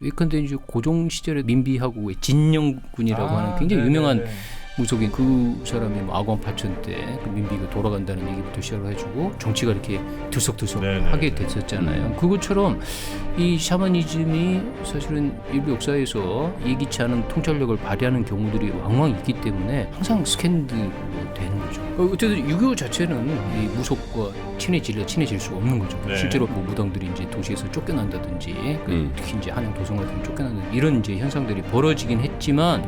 예컨대 이제 고종 시절에 민비하고 진영군이라고 하는 굉장히 유명한 무속인 그 사람이 뭐 악원 파천 때 그 민비가 돌아간다는 얘기부터 시작을 해주고 정치가 이렇게 들썩들썩하게 됐었잖아요. 그것처럼 이 샤머니즘이 사실은 인류 역사에서 예기치 않은 통찰력을 발휘하는 경우들이 왕왕 있기 때문에 항상 스캔들로 되는 거죠. 어쨌든 유교 자체는 이 무속과 친해질 수가 없는 거죠. 네. 실제로 뭐 무당들이 이제 도시에서 쫓겨난다든지 특히 이제 한양 도성 같은 쫓겨난다든지 이런 이제 현상들이 벌어지긴 했지만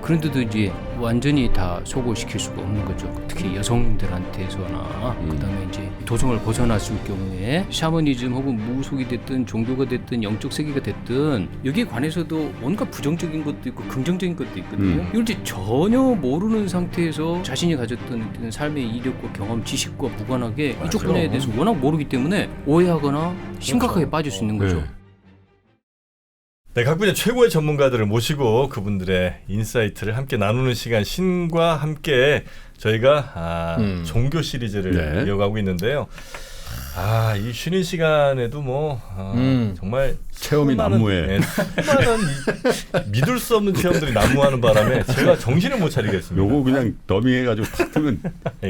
그런데도 이제 완전히 다 소거시킬 수가 없는 거죠. 특히 여성들한테서나 그다음에 이제 도성을 벗어났을 경우에 샤머니즘 혹은 무속이 됐든 종교가 됐든 영적 세계가 됐든 여기에 관해서도 뭔가 부정적인 것도 있고 긍정적인 것도 있거든요. 이걸 이제 전혀 모르는 상태에서 자신이 가졌던 삶의 이력과 경험, 지식과 무관하게 이쪽 분야에 대해서 워낙 모르기 때문에 오해하거나 심각하게 빠질 수 있는 거죠. 네, 각 분야 최고의 전문가들을 모시고 그분들의 인사이트를 함께 나누는 시간 신과 함께 저희가 종교 시리즈를 이어가고 있는데요. 이 쉬는 시간에도 정말 체험이 난무해. 수많은 믿을 수 없는 체험들이 난무하는 바람에 제가 정신을 못 차리겠습니다. 요거 그냥 더빙해가지고 탁 뜨면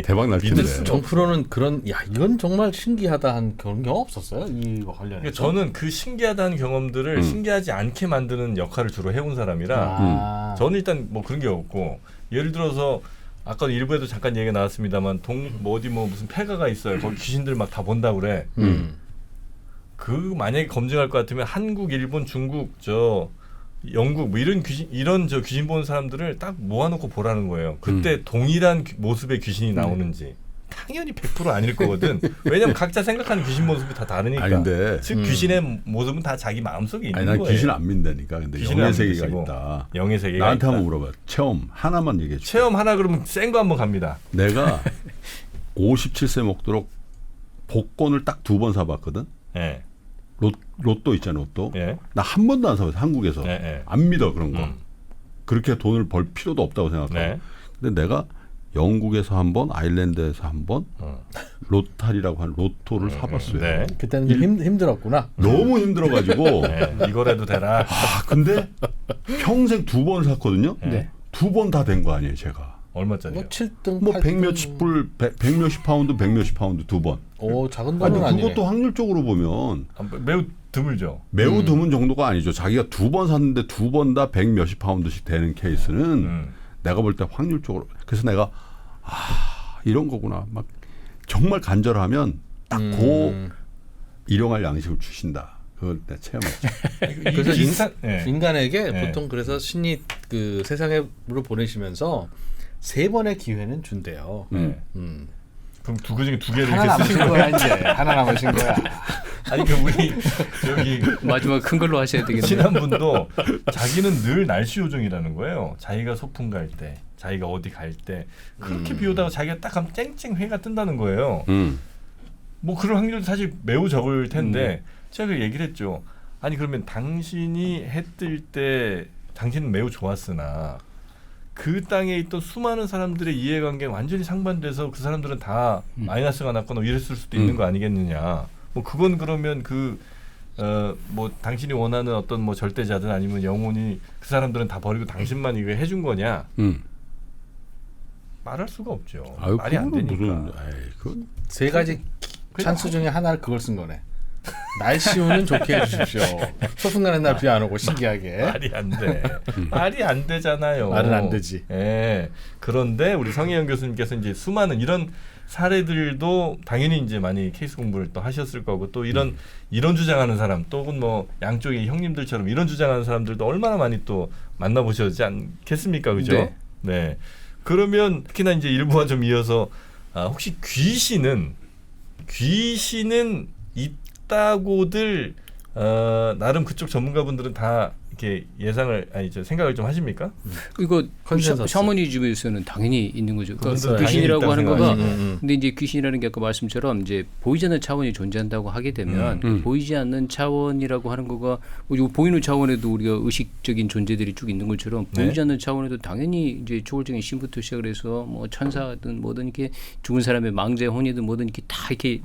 대박 날 텐데. 정프로는 그런 이건 정말 신기하다 한 그런 경험 없었어요? 이거 관련해서? 그러니까 저는 그 신기하다는 경험들을 신기하지 않게 만드는 역할을 주로 해온 사람이라 저는 일단 뭐 그런 게 없고 예를 들어서 아까 일부에도 잠깐 얘기가 나왔습니다만 무슨 폐가가 있어요. 거기 귀신들 막 다 본다고 그래. 그 만약에 검증할 것 같으면 한국, 일본, 중국, 영국 뭐 이런 귀신 보는 사람들을 딱 모아놓고 보라는 거예요. 그때 동일한 모습의 귀신이 나오는지. 당연히 100% 아닐 거거든. 왜냐면 각자 생각하는 귀신 모습이 다 다르니까. 근데 즉 귀신의 모습은 다 자기 마음속에 있는 난 거예요. 귀신 안 믿다니까. 근데 영의 세계가 있다. 영의 세계가 나한테 있다. 한번 물어봐. 체험 하나만 얘기해 줘. 체험 하나 그러면 센 거 한번 갑니다. 내가 57세 먹도록 복권을 딱 2번 사봤거든. 네. 로또 있잖아, 로또. 네. 나 한 번도 안 사봤어, 한국에서. 네. 안 믿어 그런 거. 그렇게 돈을 벌 필요도 없다고 생각하고. 네. 근데 내가 영국에서 한 번, 아일랜드에서 한 번, 로탈이라고 하는 로또를 사봤어요. 네. 그때는 좀 힘들었구나. 너무 힘들어가지고. 이거라도 되라. 근데 평생 2번 샀거든요. 네. 2번 다 된 거 아니에요, 제가. 얼마짜리요? 뭐 7등, 뭐 8등. 백몇십 불, 백몇십 파운드, 백몇십 파운드 2번. 오, 작은 돈은 아니 아니네. 그것도 확률적으로 보면 매우 드물죠. 매우 드문 정도가 아니죠. 자기가 2번 샀는데 2번 다 백몇십 파운드씩 되는 케이스는 내가 볼 때 확률적으로. 그래서 내가 이런 거구나. 막 정말 간절하면 딱 일용할 양식을 주신다. 그걸 내가 체험했죠. 그래서 네. 인간에게 네. 보통 그래서 신이 그 세상으로 보내시면서 3번의 기회는 준대요. 그럼 두 개 중에 2개를 하나 이렇게 남으신 쓰시는 거야 이제. 하나 남으신 거야. 아니 우리 여기 마지막 큰 걸로 하셔야 되겠네요. 친한 분도 자기는 늘 날씨 요정이라는 거예요. 자기가 소풍 갈 때, 자기가 어디 갈 때 그렇게 비 오다가 자기가 딱 하면 쨍쨍 해가 뜬다는 거예요. 뭐 그런 확률도 사실 매우 적을 텐데 제가 그 얘기를 했죠. 아니 그러면 당신이 해 뜰 때 당신은 매우 좋았으나 그 땅에 있던 수많은 사람들의 이해관계가 완전히 상반돼서 그 사람들은 다 마이너스가 났거나 이랬을 수도 있는 거 아니겠느냐. 뭐 그건 그러면 뭐 당신이 원하는 어떤 뭐 절대자든 아니면 영혼이 그 사람들은 다 버리고 당신만 이거 해준 거냐? 말할 수가 없죠. 말이 안 되니까. 그건 3가지 찬스 중에 하나를 그걸 쓴 거네. 날씨운은 좋게 해주십시오. 소풍가는 날 비 안 오고 신기하게. 말이 안 돼. 말이 안 되잖아요. 말은 안 되지. 예. 그런데 우리 성혜영 교수님께서 이제 수많은 이런 사례들도 당연히 이제 많이 케이스 공부를 또 하셨을 거고 또 이런 주장하는 사람 또 혹은 뭐 양쪽의 형님들처럼 이런 주장하는 사람들도 얼마나 많이 또 만나보셨지 않겠습니까, 그죠? 네. 네. 그러면 특히나 이제 일부와 좀 이어서 혹시 귀신은 있다고들 나름 그쪽 전문가분들은 다 이렇게 예상을 생각을 좀 하십니까? 이거 컨센서스. 샤머니즘에서는 당연히 있는 거죠. 그러니까 그분들은 귀신이라고 하는 당연히 거가 있다고 근데 이제 귀신이라는 게 아까 말씀처럼 이제 보이지 않는 차원이 존재한다고 하게 되면 보이지 않는 차원이라고 하는 거가 뭐 보이는 차원에도 우리가 의식적인 존재들이 쭉 있는 것처럼 네. 보이지 않는 차원에도 당연히 이제 초월적인 신부터 시작을 해서 뭐 천사든 뭐든 이렇게 죽은 사람의 망자의 혼이든 뭐든 이렇게 다 이렇게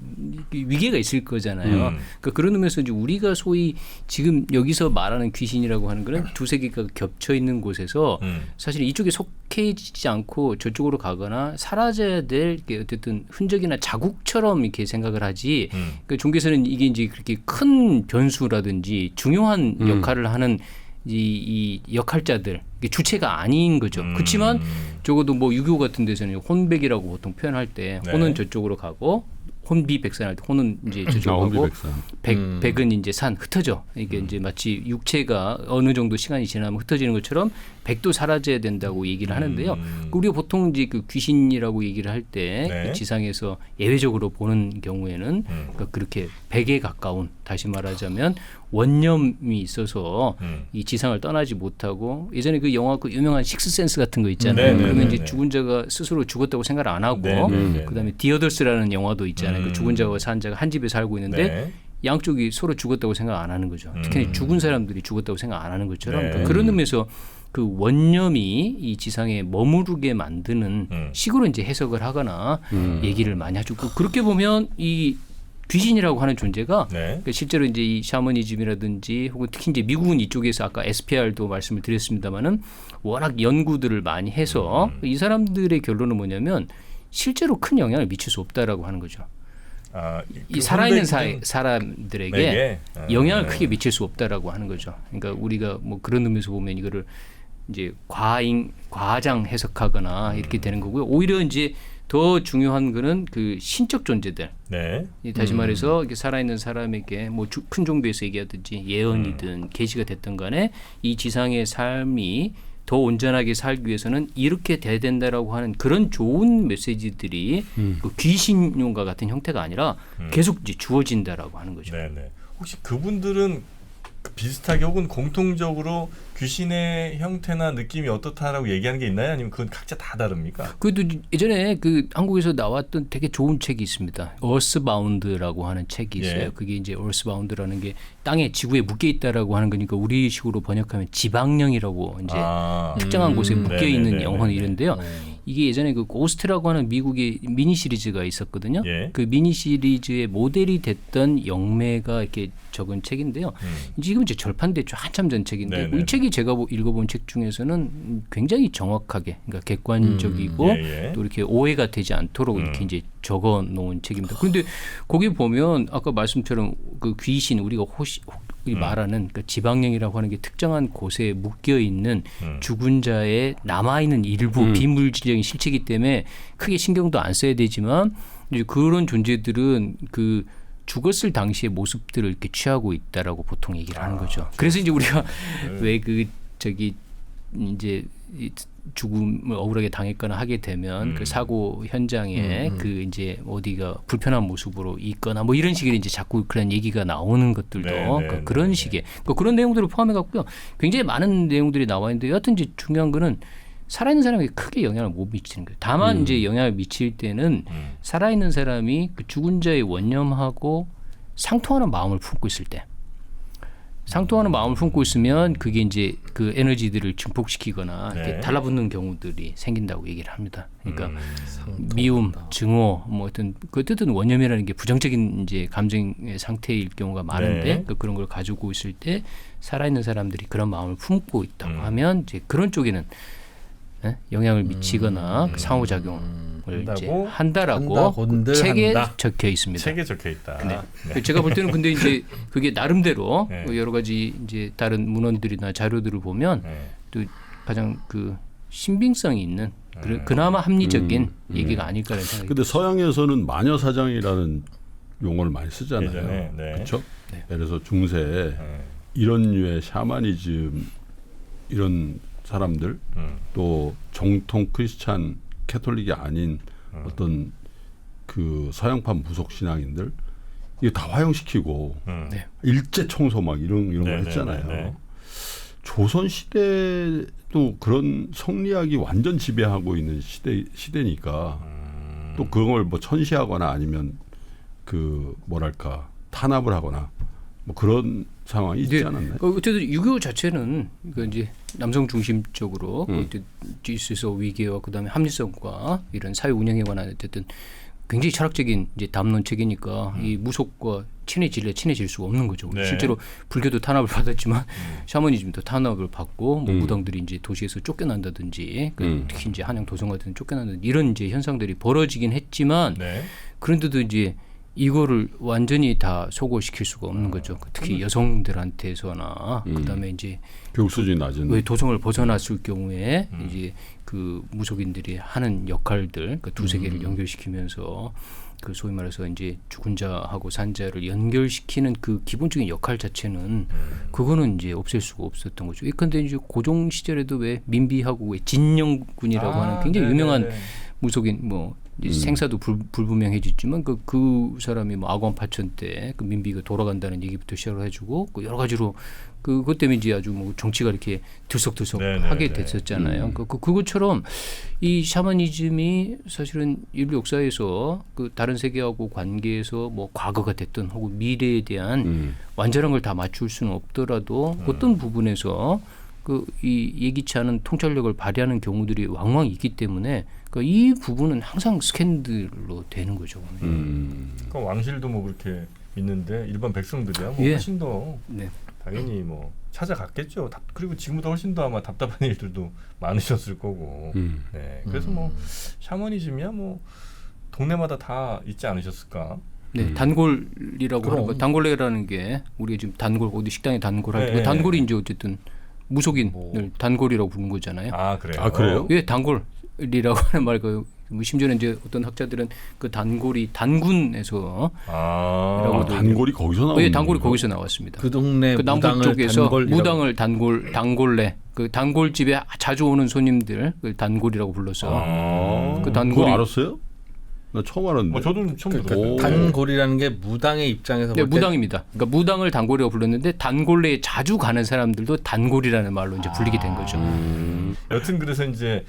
위계가 있을 거잖아요. 그러니까 그런 의미에서 이제 우리가 소위 지금 여기서 말하는 귀신이라고 하는 거는 두세 개가 겹쳐 있는 곳에서 사실 이쪽에 속해지지 않고 저쪽으로 가거나 사라져야 될 어쨌든 흔적이나 자국처럼 이렇게 생각을 하지. 그러니까 종교에서는 이게 이제 그렇게 큰 변수라든지 중요한 역할을 하는 이 역할자들 주체가 아닌 거죠. 그렇지만 적어도 뭐 유교 같은 데서는 혼백이라고 보통 표현할 때 네. 혼은 저쪽으로 가고 혼비백산할 때 혼은 이제 저쪽으로 가고 혼비백산. 백은 이제 산 흩어져. 이게 이제 마치 육체가 어느 정도 시간이 지나면 흩어지는 것처럼 백도 사라져야 된다고 얘기를 하는데요. 우리가 보통 이제 그 귀신이라고 얘기를 할 때 네. 그 지상에서 예외적으로 보는 경우에는 그러니까 그렇게 백에 가까운 다시 말하자면 원념이 있어서 이 지상을 떠나지 못하고 예전에 그 영화 그 유명한 식스센스 같은 거 있잖아요. 네, 그러면 네, 이제 네. 죽은 자가 스스로 죽었다고 생각을 안 하고 네, 네, 네, 그다음에 디어더스라는 영화도 있잖아요. 그 죽은 자와 산 자가 한 집에 살고 있는데 네. 양쪽이 서로 죽었다고 생각 안 하는 거죠. 특히 죽은 사람들이 죽었다고 생각 안 하는 것처럼 네. 그러니까 그런 의미에서 그 원념이 이 지상에 머무르게 만드는 식으로 이제 해석을 하거나 얘기를 많이 하죠. 그렇게 보면 이 귀신이라고 하는 존재가 네. 그러니까 실제로 이제 이 샤머니즘이라든지 혹은 특히 이제 미국은 이쪽에서 아까 SPR도 말씀을 드렸습니다마는 워낙 연구들을 많이 해서 이 사람들의 결론은 뭐냐면 실제로 큰 영향을 미칠 수 없다라고 하는 거죠. 이 살아있는 사람들에게 내게? 영향을 크게 미칠 수 없다라고 하는 거죠. 그러니까 우리가 뭐 그런 의미에서 보면 이거를 이제 과장 해석하거나 이렇게 되는 거고요. 오히려 이제 더 중요한 거는 그 신적 존재들. 네. 다시 말해서 이렇게 살아있는 사람에게 뭐 큰 종교에서 얘기하든지 예언이든 계시가 됐든 간에 이 지상의 삶이 더 온전하게 살기 위해서는 이렇게 돼야 된다라고 하는 그런 좋은 메시지들이 그 귀신용과 같은 형태가 아니라 계속 이제 주어진다라고 하는 거죠. 네, 네. 혹시 그분들은 비슷하게 혹은 공통적으로 귀신의 형태나 느낌이 어떻다라고 얘기하는 게 있나요? 아니면 그건 각자 다 다릅니까? 그래도 예전에 그 한국에서 나왔던 되게 좋은 책이 있습니다. Earthbound라고 하는 책이 있어요. 예. 그게 이제 Earthbound라는 게 땅에 지구에 묶여 있다라고 하는 거니까 우리식으로 번역하면 지방령이라고 이제 특정한 곳에 묶여 있는 네네네네. 영혼 이런데요. 이게 예전에 그 고스트라고 하는 미국의 미니 시리즈가 있었거든요. 예. 그 미니 시리즈의 모델이 됐던 영매가 이렇게 적은 책인데요. 지금 이제 절판됐죠. 한참 전 책인데 네네네. 이 책이 제가 읽어본 책 중에서는 굉장히 정확하게, 그러니까 객관적이고 예, 예. 또 이렇게 오해가 되지 않도록 이렇게 이제 적어 놓은 책입니다. 그런데 거기 보면 아까 말씀처럼 그 귀신 우리가 말하는 그 지방령이라고 하는 게 특정한 곳에 묶여 있는 죽은 자의 남아 있는 일부 비물질적인 실체이기 때문에 크게 신경도 안 써야 되지만 이제 그런 존재들은 그 죽었을 당시의 모습들을 이렇게 취하고 있다라고 보통 얘기를 하는 거죠. 그래서 이제 우리가 왜 그 저기 이제 죽음을 억울하게 당했거나 하게 되면 그 사고 현장에 그 이제 어디가 불편한 모습으로 있거나 뭐 이런 식의 이제 자꾸 그런 얘기가 나오는 것들도 그러니까 그런 식의 그러니까 그런 내용들을 포함해 갖고요. 굉장히 많은 내용들이 나와 있는데 여하튼 이제 중요한 거는 살아있는 사람에게 크게 영향을 못 미치는 거예요. 다만 이제 영향을 미칠 때는 살아있는 사람이 그 죽은 자의 원념하고 상통하는 마음을 품고 있을 때 상통하는 마음을 품고 있으면 그게 이제 그 에너지들을 증폭시키거나 이렇게 달라붙는 경우들이 생긴다고 얘기를 합니다. 그러니까 미움, 증오, 뭐 어떤 그 뜻은 원념이라는 게 부정적인 이제 감정의 상태일 경우가 많은데 그러니까 그런 걸 가지고 있을 때 살아있는 사람들이 그런 마음을 품고 있다고 하면 이제 그런 쪽에는 영향을 미치거나 그 상호작용을 이제 한다라고 책에 적혀 있습니다. 책에 적혀 있다. 네. 제가 볼 때는 근데 이제 그게 나름대로 여러 가지 이제 다른 문헌들이나 자료들을 보면 또 가장 그 신빙성이 있는 그나마 합리적인 얘기가 아닐까라는 생각이. 근데 서양에서는 마녀사장이라는 용어를 많이 쓰잖아요. 그렇죠? 네. 예를 들어서 중세에 이런 류의 샤머니즘 이런 사람들 또 정통 크리스찬 캐톨릭이 아닌 어떤 그 서양판 무속 신앙인들 이거 다 화형시키고 일제 청소 막 이런 걸 했잖아요. 조선 시대도 그런 성리학이 완전 지배하고 있는 시대니까 또 그걸 뭐 천시하거나 아니면 그 뭐랄까 탄압을 하거나 뭐 그런 상황이 있지 않았나요? 어쨌든 유교 자체는 그 이제 남성 중심적으로 질서 위계와 그다음에 합리성과 이런 사회 운영에 관한 어쨌든 굉장히 철학적인 이제 담론책이니까 이 무속과 친해질 수가 없는 거죠. 네. 실제로 불교도 탄압을 받았지만 샤머니즘도 탄압을 받고 뭐 무당들이 이제 도시에서 쫓겨난다든지 특히 이제 한양 도성 같은 데 쫓겨난다든지 이런 이제 현상들이 벌어지긴 했지만 네. 그런데도 이제 이거를 완전히 다 소거시킬 수가 없는 거죠. 특히 여성들한테서나 그다음에 이제 교육 수준이 낮은 왜 도성을 벗어났을 경우에 이제 그 무속인들이 하는 역할들 그 두세 개를 연결시키면서 그 소위 말해서 이제 죽은자하고 산자를 연결시키는 그 기본적인 역할 자체는 그거는 이제 없앨 수가 없었던 거죠. 그런데 이제 고종 시절에도 왜 민비하고 왜 진영군이라고 하는 굉장히 유명한 무속인 뭐 생사도 불분명해졌지만 그 사람이 뭐 악원 파천 때 그 민비가 돌아간다는 얘기부터 시작을 해주고 그 여러 가지로 그것 때문에 이제 아주 뭐 정치가 이렇게 들썩들썩하게 됐었잖아요. 그것처럼 이 샤머니즘이 사실은 인류 역사에서 그 다른 세계하고 관계에서 뭐 과거가 됐든 혹은 미래에 대한 완전한 걸 다 맞출 수는 없더라도 어떤 부분에서 그 이 예기치 않은 통찰력을 발휘하는 경우들이 왕왕 있기 때문에 그러니까 이 부분은 항상 스캔들로 되는 거죠. 그러니까 왕실도 뭐 그렇게 있는데 일반 백성들이야 뭐 훨씬 더 당연히 뭐 찾아갔겠죠. 그리고 지금보다 훨씬 더 아마 답답한 일들도 많으셨을 거고. 네. 그래서 뭐 샤머니즘이야 뭐 동네마다 다 있지 않으셨을까? 네, 단골이라고 하는 거. 단골레라는 게 우리가 지금 단골 어디 식당에 단골할 때 단골이 이제 어쨌든 무속인을 단골이라고 부르는 거잖아요. 아 그래요? 아 그래요? 예, 단골이라고 하는 말그 뭐 심지어는 이제 어떤 학자들은 그 단골이 단군에서 단골이 거기서 나온 예, 단골이 거기서 나왔습니다. 그 동네 그 남부 무당을 쪽에서 무당을 단골레 그 단골집에 자주 오는 손님들 그 단골이라고 불렀어. 그 단골이 알았어요? 나 처음 알았는데. 저도 처음 들었어요. 단골이라는 게 무당의 입장에서 네, 무당입니다. 그러니까 무당을 단골이라고 불렀는데 단골레에 자주 가는 사람들도 단골이라는 말로 이제 불리게 된 거죠. 여튼 그래서 이제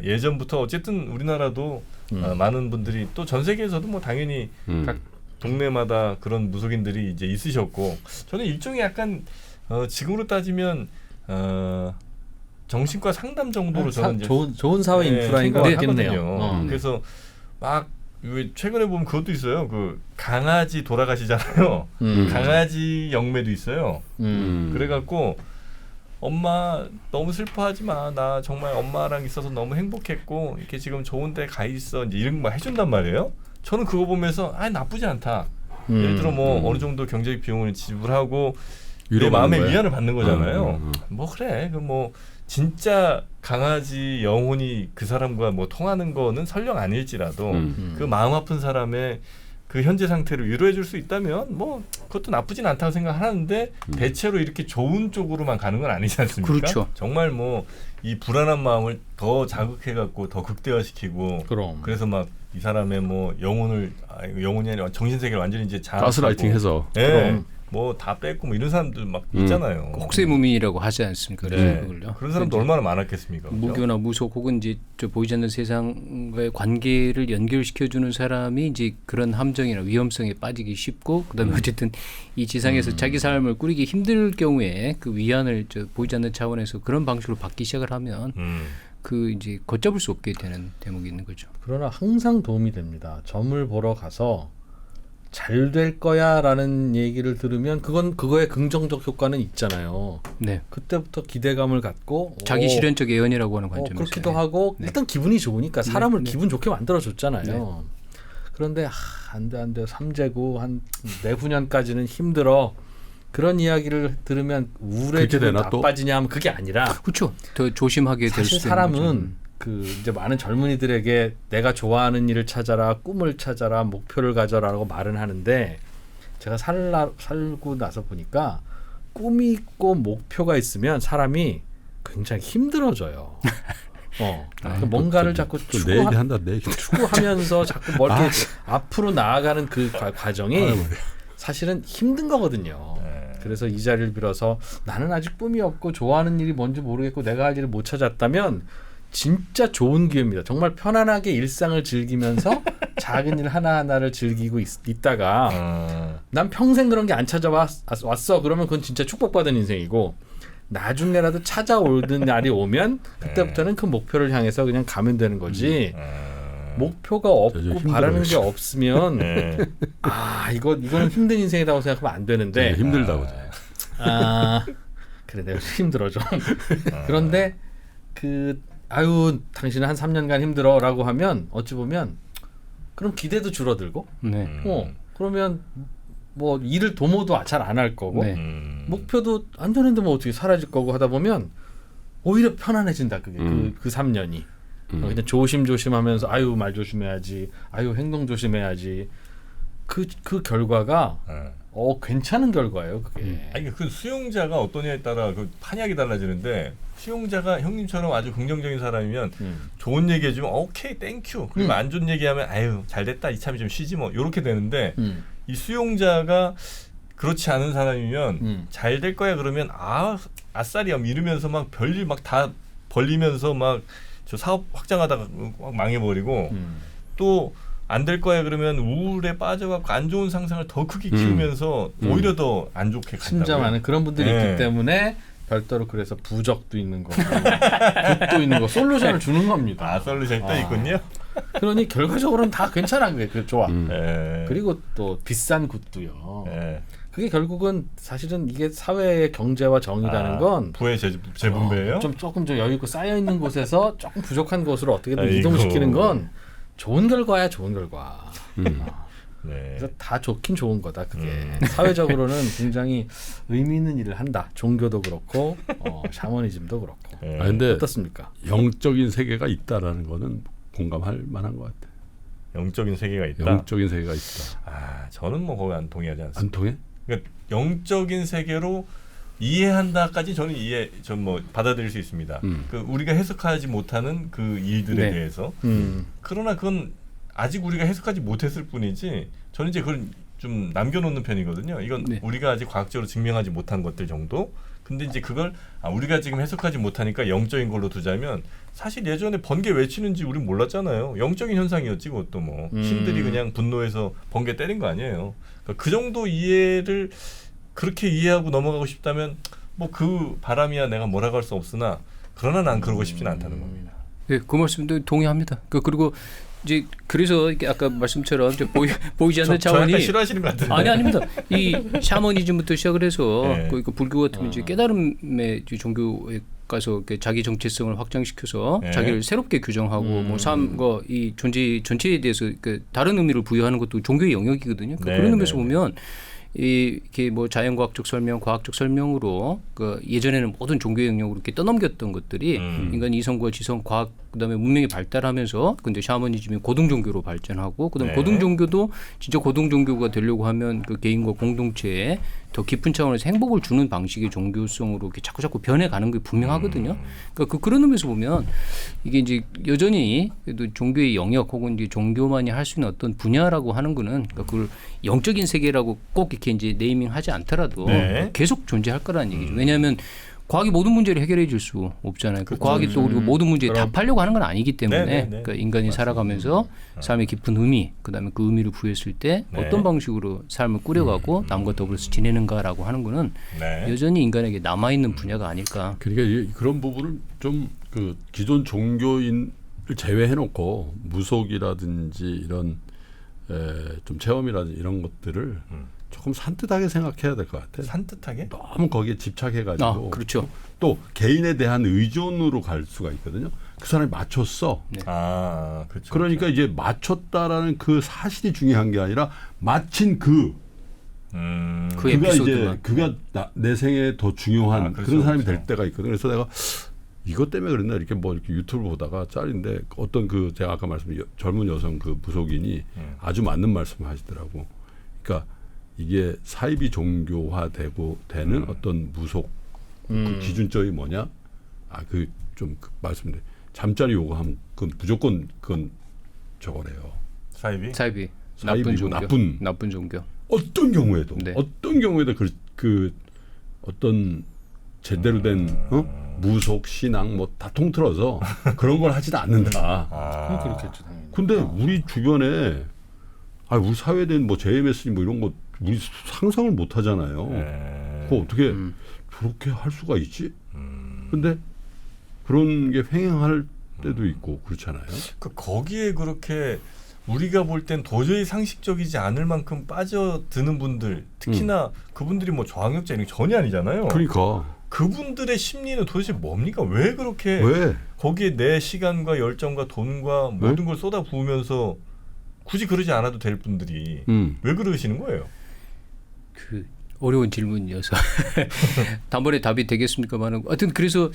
예전부터 어쨌든 우리나라도 많은 분들이 또 전 세계에서도 뭐 당연히 각 동네마다 그런 무속인들이 이제 있으셨고 저는 일종의 약간 지금으로 따지면 정신과 상담 정도로 저는 이제 좋은 사회 인프라인 것 같겠네요. 그래서 막 최근에 보면 그것도 있어요. 그 강아지 돌아가시잖아요. 강아지 영매도 있어요. 그래갖고 엄마 너무 슬퍼하지 마. 나 정말 엄마랑 있어서 너무 행복했고 이렇게 지금 좋은데 가 있어. 이제 이런 거 해준단 말이에요. 저는 그거 보면서 나쁘지 않다. 예를 들어 뭐 어느 정도 경제적 비용을 지불하고 내 마음의 위안을 받는 거잖아요. 뭐 그래. 그 뭐 진짜 강아지 영혼이 그 사람과 뭐 통하는 거는 설령 아닐지라도 그 마음 아픈 사람의 그 현재 상태를 위로해 줄 수 있다면 뭐 그것도 나쁘진 않다고 생각하는데 대체로 이렇게 좋은 쪽으로만 가는 건 아니지 않습니까? 그렇죠. 정말 뭐 이 불안한 마음을 더 자극해 갖고 더 극대화시키고 그래서 막 이 사람의 뭐 영혼이 아니라 정신 세계를 완전히 이제 가스라이팅해서 뭐 다 뺏고 뭐 이런 사람들 막 있잖아요. 혹세무민이라고 하지 않습니까? 그런 사람도 얼마나 많았겠습니까? 무교나 무속 혹은 이제 저 보이지 않는 세상과의 관계를 연결시켜주는 사람이 이제 그런 함정이나 위험성에 빠지기 쉽고 그다음에 어쨌든 이 지상에서 자기 삶을 꾸리기 힘들 경우에 그 위안을 보이지 않는 차원에서 그런 방식으로 받기 시작을 하면 그 이제 걷잡을 수 없게 되는 대목이 있는 거죠. 그러나 항상 도움이 됩니다. 점을 보러 가서 잘 될 거야라는 얘기를 들으면 그거에 긍정적 효과는 있잖아요. 네. 그때부터 기대감을 갖고 자기 실현적 예언이라고 하는 관점에서 그렇기도 하고 일단 기분이 좋으니까 사람을 기분 좋게 만들어줬잖아요. 그런데 안 돼 삼재고 한 내후년까지는 힘들어. 그런 이야기를 들으면 우울해지고 나빠지냐 하면 그게 아니라 그렇죠. 더 조심하게 될 수 있는 사실 사람은 그 이제 많은 젊은이들에게 내가 좋아하는 일을 찾아라, 꿈을 찾아라, 목표를 가져라라고 말은 하는데 제가 살고 나서 보니까 꿈이 있고 목표가 있으면 사람이 굉장히 힘들어져요. 뭔가를 자꾸 추구하면서 자꾸 뭐 이렇게 앞으로 나아가는 그 과정이 사실은 힘든 거거든요. 그래서 이 자리를 빌어서 나는 아직 꿈이 없고 좋아하는 일이 뭔지 모르겠고 내가 할 일을 못 찾았다면 진짜 좋은 기회입니다. 정말 편안하게 일상을 즐기면서 작은 일 하나하나를 즐기고 있다가 난 평생 그런 게 안 찾아왔어. 그러면 그건 진짜 축복받은 인생이고 나중에라도 찾아오는 날이 오면 그때부터는 그 목표를 향해서 그냥 가면 되는 거지. 목표가 없고 바라는 게 없으면 이거는 힘든 인생이라고 생각하면 안 되는데 힘들다고. 그래 내가 힘들어 좀. 그런데 당신은 한 3년간 힘들어라고 하면 어찌 보면 그럼 기대도 줄어들고 그러면 뭐 일을 도모도 잘 안 할 거고 목표도 안 되는데 뭐 어떻게 사라질 거고 하다 보면 오히려 편안해진다. 그게 그 3년이 그냥 조심조심하면서 말 조심해야지, 행동 조심해야지. 그 결과가 괜찮은 결과예요. 그게. 아니 그 수용자가 어떠냐에 따라 그 판약이 달라지는데 수용자가 형님처럼 아주 긍정적인 사람이면 좋은 얘기해주면 오케이 땡큐. 그리고 안 좋은 얘기하면 잘됐다 이참에 좀 쉬지 뭐 이렇게 되는데 이 수용자가 그렇지 않은 사람이면 잘 될 거야 그러면 아싸리야 이러면서 막 별일 막 다 벌리면서 막 저 사업 확장하다가 막 망해버리고 또 안 될 거야 그러면 우울에 빠져갖고 안 좋은 상상을 더 크게 키우면서 오히려 더 안 좋게 간다고요. 진짜 많은 그런 분들이 있기 때문에 별도로 그래서 부적도 있는 거고 굿도 있는 거 솔루션을 주는 겁니다. 솔루션이 또 있군요. 그러니 결과적으로는 다 괜찮아. 그게 좋아. 그리고 또 비싼 굿도요. 그게 결국은 사실은 이게 사회의 경제와 정의라는 건 부의 재분배예요? 조금 좀 여유 있고 쌓여 있는 곳에서 조금 부족한 곳으로 어떻게든 이동시키는 건 좋은 결과야, 좋은 결과. 그래서 다 좋긴 좋은 거다. 그게 사회적으로는 굉장히 의미 있는 일을 한다. 종교도 그렇고 샤머니즘도 그렇고. 근데 어떻습니까? 영적인 세계가 있다라는 거는 공감할 만한 것 같아. 영적인 세계가 있다. 영적인 세계가 있다. 저는 뭐 거기 안 동의하지 않습니다. 안 통해? 그러니까 영적인 세계로 이해한다까지 저는 뭐 받아들일 수 있습니다. 그 우리가 해석하지 못하는 그 일들에 대해서. 그러나 그건 아직 우리가 해석하지 못했을 뿐이지. 저는 이제 그걸 좀 남겨놓는 편이거든요. 이건 우리가 아직 과학적으로 증명하지 못한 것들 정도. 근데 이제 그걸 우리가 지금 해석하지 못하니까 영적인 걸로 두자면 사실 예전에 번개 왜 치는지 우린 몰랐잖아요. 영적인 현상이었지 그것도 뭐 신들이 그냥 분노해서 번개 때린 거 아니에요. 그러니까 그 정도 이해를 그렇게 이해하고 넘어가고 싶다면 뭐 그 바람이야 내가 뭐라고 할 수 없으나 그러나 난 그러고 싶지는 않다는 겁니다. 네, 그 말씀도 동의합니다. 그리고 이제 그래서 이렇게 아까 말씀처럼 이제 보이지 않는 차원이 약간 싫어하시는 것 같은데. 아닙니다. 이 샤머니즘부터 시작을 해서 그 불교 같으면 이제 깨달음의 종교에 가서 자기 정체성을 확장시켜서 자기를 새롭게 규정하고 뭐 삶과 이 존재 전체에 대해서 다른 의미를 부여하는 것도 종교의 영역이거든요. 그런 의미에서 보면 이게 뭐 자연과학적 설명, 과학적 설명으로 예전에는 모든 종교 영역으로 이렇게 떠넘겼던 것들이 인간 이성과 지성, 과학 그다음에 문명이 발달하면서 근데 샤머니즘이 고등 종교로 발전하고 그다음에 고등 종교도 진짜 고등 종교가 되려고 하면 그 개인과 공동체에 더 깊은 차원에서 행복을 주는 방식의 종교성으로 이렇게 자꾸 변해가는 게 분명하거든요. 그러니까 그런 의미에서 보면 이게 이제 여전히 그래도 종교의 영역 혹은 이제 종교만이 할 수 있는 어떤 분야라고 하는 거는 그러니까 그걸 영적인 세계라고 꼭 이렇게 이제 네이밍하지 않더라도 계속 존재할 거라는 얘기죠. 왜냐하면 과학이 모든 문제를 해결해 줄 수 없잖아요. 그렇죠. 과학이 또 그리고 모든 문제에 답하려고 하는 건 아니기 때문에 그러니까 인간이 살아가면서 삶의 깊은 의미, 그다음에 그 의미를 부여했을 때 어떤 방식으로 삶을 꾸려가고 남과 더불어서 지내는가라고 하는 거는 여전히 인간에게 남아있는 분야가 아닐까. 그러니까 그런 부분을 좀 그 기존 종교인을 제외해놓고 무속이라든지 이런 좀 체험이라든지 이런 것들을 조금 산뜻하게 생각해야 될 것 같아요. 산뜻하게? 너무 거기에 집착해가지고. 그렇죠. 또 개인에 대한 의존으로 갈 수가 있거든요. 그 사람이 맞췄어. 그렇죠. 그러니까 이제 맞췄다라는 그 사실이 중요한 게 아니라 마친 그가 이제 내 생에 더 중요한 그런 사람이 될 때가 있거든요. 그래서 내가 이것 때문에 그랬나 이렇게 이렇게 유튜브 보다가 짤인데 어떤 제가 아까 말씀드린 젊은 여성 그 무속인이 아주 맞는 말씀을 하시더라고. 그러니까 이게 사이비 종교화되고 되는 어떤 무속 그 기준점이 뭐냐? 좀 말씀드려. 잠자리 요구하면 그건 무조건 그건 저거래요. 사이비. 나쁜 종교. 나쁜 종교. 어떤 경우에도 어떤 경우에도 그 어떤 제대로 된 무속 신앙 뭐 다 통틀어서 그런 걸 하지도 않는다. 그건 그렇겠죠. 당연히. 근데 우리 주변에 우리 사회된 뭐 JMS니 뭐 이런 거 우리 상상을 못 하잖아요. 그거 어떻게 저렇게 할 수가 있지? 근데 그런 게 횡행할 때도 있고 그렇잖아요. 거기에 그렇게 우리가 볼 땐 도저히 상식적이지 않을 만큼 빠져드는 분들, 특히나 그분들이 뭐 저항력자 이런 게 전혀 아니잖아요. 그러니까 그분들의 심리는 도대체 뭡니까? 왜 그렇게 거기에 내 시간과 열정과 돈과 모든 걸 쏟아 부으면서 굳이 그러지 않아도 될 분들이 왜 그러시는 거예요? 그 어려운 질문이어서 단번에 답이 되겠습니까만, 하여튼 그래서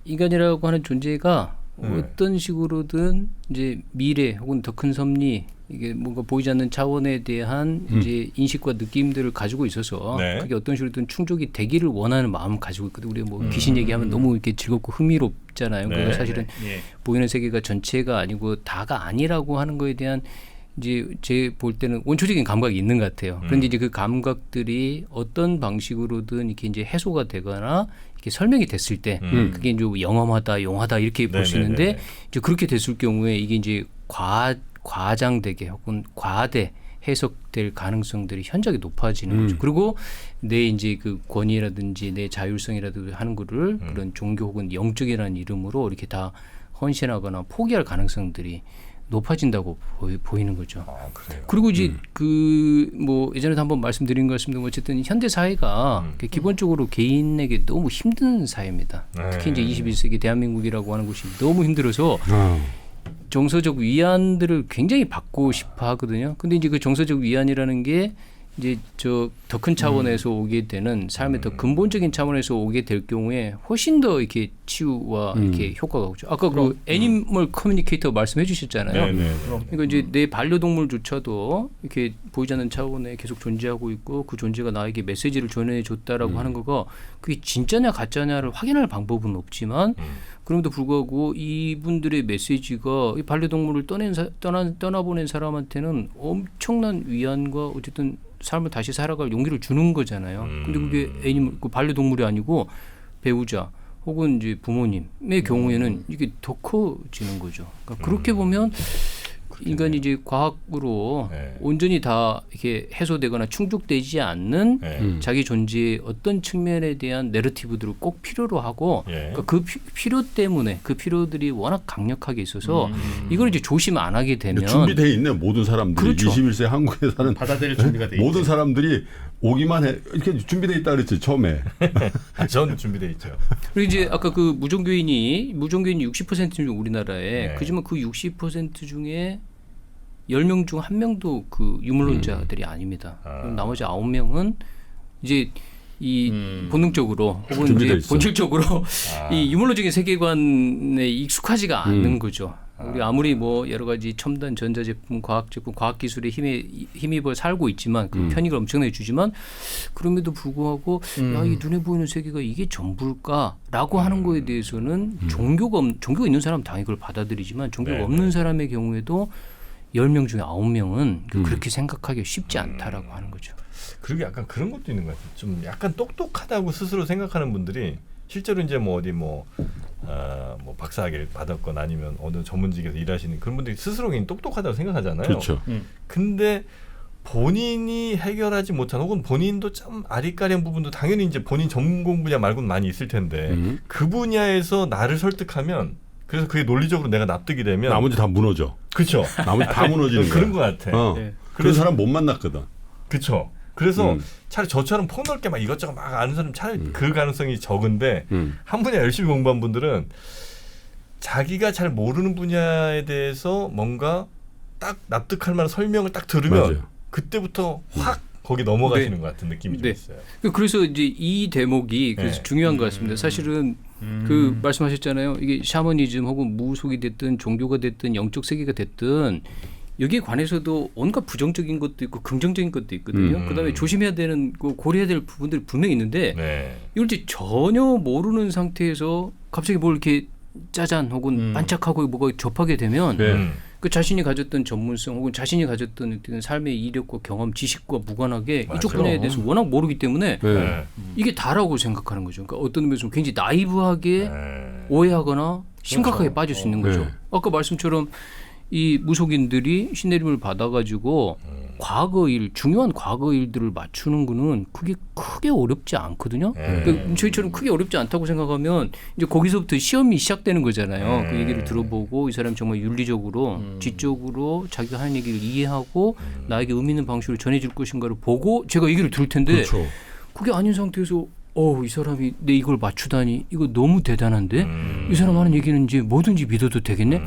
인간이라고 하는 존재가 어떤 식으로든 이제 미래 혹은 더 큰 섭리, 이게 뭔가 보이지 않는 차원에 대한 이제 인식과 느낌들을 가지고 있어서 그게 어떤 식으로든 충족이 되기를 원하는 마음을 가지고 있거든. 우리가 뭐 귀신 얘기하면 너무 이렇게 즐겁고 흥미롭잖아요. 그거 사실은 보이는 세계가 전체가 아니고 다가 아니라고 하는 거에 대한 이제 제 볼 때는 원초적인 감각이 있는 것 같아요. 그런데 이제 그 감각들이 어떤 방식으로든 이렇게 이제 해소가 되거나 이렇게 설명이 됐을 때 그게 이제 영험하다, 용하다 이렇게 볼 수 있는데 이제 그렇게 됐을 경우에 이게 이제 과장되게 혹은 과대 해석될 가능성들이 현저하게 높아지는 거죠. 그리고 내 이제 그 권위라든지 내 자율성이라든지 하는 거를 그런 종교 혹은 영적이라는 이름으로 이렇게 다 헌신하거나 포기할 가능성들이 높아진다고 보이는 거죠. 그래요? 그리고 이제 그 뭐 예전에도 한번 말씀드린 것 같습니다. 어쨌든 현대 사회가 기본적으로 개인에게 너무 힘든 사회입니다. 특히 이제 21세기 대한민국이라고 하는 곳이 너무 힘들어서 정서적 위안들을 굉장히 받고 싶어 하거든요. 근데 이제 그 정서적 위안이라는 게 이제 저 더 큰 차원에서 오게 되는 삶의 더 근본적인 차원에서 오게 될 경우에 훨씬 더 이렇게 치유와 이렇게 효과가 오죠. 아까 그 애니멀 커뮤니케이터 말씀해 주셨잖아요. 그러니까 이제 내 반려동물조차도 이렇게 보이지 않는 차원에 계속 존재하고 있고 그 존재가 나에게 메시지를 전해줬다라고 하는 거가 그게 진짜냐 가짜냐를 확인할 방법은 없지만 그럼에도 불구하고 이분들의 메시지가 이 반려동물을 떠나보낸 사람한테는 엄청난 위안과 어쨌든 삶을 다시 살아갈 용기를 주는 거잖아요. 근데 그게 애니멀, 그 반려동물이 아니고 배우자 혹은 이제 부모님의 경우에는 이게 더 커지는 거죠. 그러니까 그렇게 보면 인간이 이제 과학으로 온전히 다 이렇게 해소되거나 충족되지 않는 자기 존재의 어떤 측면에 대한 내러티브들을 꼭 필요로 하고 그러니까 그 필요 때문에 그 필요들이 워낙 강력하게 있어서 이걸 이제 조심 안 하게 되면 준비돼 있네 모든 사람들이. 그렇죠. 21세 한국에 사는 받아들일 준비가 돼 있죠. 모든 사람들이 오기만 해 이렇게 준비돼 있다 그랬지 처음에. 전 준비돼 있죠. 그리고 이제 아까 그 무종교인이 60%중 우리나라에 그지만 그 60% 중에 10명 중 1명도 그 유물론자들이 아닙니다. 그럼 나머지 9명은 이제 이 본능적으로 혹은 이제 본질적으로 이 유물론적인 세계관에 익숙하지가 않는 거죠. 우리 아무리 뭐 여러 가지 첨단 전자제품, 과학제품, 과학기술에 힘입어 살고 있지만 그 편익을 엄청나게 주지만 그럼에도 불구하고 야, 이 눈에 보이는 세계가 이게 전부일까라고 하는 거에 대해서는 종교가 있는 사람은 당연히 그걸 받아들이지만 종교가 없는 사람의 경우에도 10명 중에 9명은 그렇게 생각하기 쉽지 않다라고 하는 거죠. 그리고 약간 그런 것도 있는 것 같아요. 좀 약간 똑똑하다고 스스로 생각하는 분들이 실제로 이제 뭐 어디 뭐 박사학위를 받았거나 아니면 어느 전문직에서 일하시는 그런 분들이 스스로 굉장히 똑똑하다고 생각하잖아요. 그렇죠. 근데 본인이 해결하지 못한 혹은 본인도 좀 아리까리한 부분도 당연히 이제 본인 전공 분야 말고는 많이 있을 텐데 그 분야에서 나를 설득하면 그래서 그게 논리적으로 내가 납득이 되면 나머지 다 무너져. 그렇죠. 나머지 다 무너지는 거야. 그런 것 같아. 그런 사람 못 만났거든. 그렇죠. 그래서 차라리 저처럼 폭넓게 막 이것저것 막 아는 사람 차라리 그 가능성이 적은데 한 분야 열심히 공부한 분들은 자기가 잘 모르는 분야에 대해서 뭔가 딱 납득할 만한 설명을 딱 들으면 맞아요. 그때부터 확 거기 넘어가시는 것 같은 느낌이 좀 있어요. 그래서 이제 이 대목이 그래서 중요한 것 같습니다. 사실은 그 말씀하셨잖아요. 이게 샤머니즘 혹은 무속이 됐든 종교가 됐든 영적 세계가 됐든 여기에 관해서도 온갖 부정적인 것도 있고 긍정적인 것도 있거든요. 그다음에 조심해야 되는 고려해야 될 부분들이 분명히 있는데 이걸 이제 전혀 모르는 상태에서 갑자기 뭘 이렇게 짜잔 혹은 반짝하고 뭐가 접하게 되면 그 자신이 가졌던 전문성 혹은 자신이 가졌던 어떤 삶의 이력과 경험, 지식과 무관하게 맞아요. 이쪽 분야에 대해서 워낙 모르기 때문에 네. 이게 다라고 생각하는 거죠. 그러니까 어떤 면에서 굉장히 나이브하게 네. 오해하거나 심각하게 그렇죠. 빠질 수 있는 거죠. 네. 아까 말씀처럼 이 무속인들이 신내림을 받아가지고 과거 일, 중요한 과거 일들을 맞추는 거는 그게 크게 어렵지 않거든요. 그러니까 저희처럼 크게 어렵지 않다고 생각하면 이제 거기서부터 시험이 시작되는 거잖아요. 그 얘기를 들어보고 이 사람이 정말 윤리적으로, 지적으로 자기가 하는 얘기를 이해하고 나에게 의미 있는 방식으로 전해줄 것인가를 보고 제가 얘기를 들을 텐데 그렇죠. 그게 아닌 상태에서 이 사람이 내 이걸 맞추다니 이거 너무 대단한데 이 사람 하는 얘기는 이제 뭐든지 믿어도 되겠네.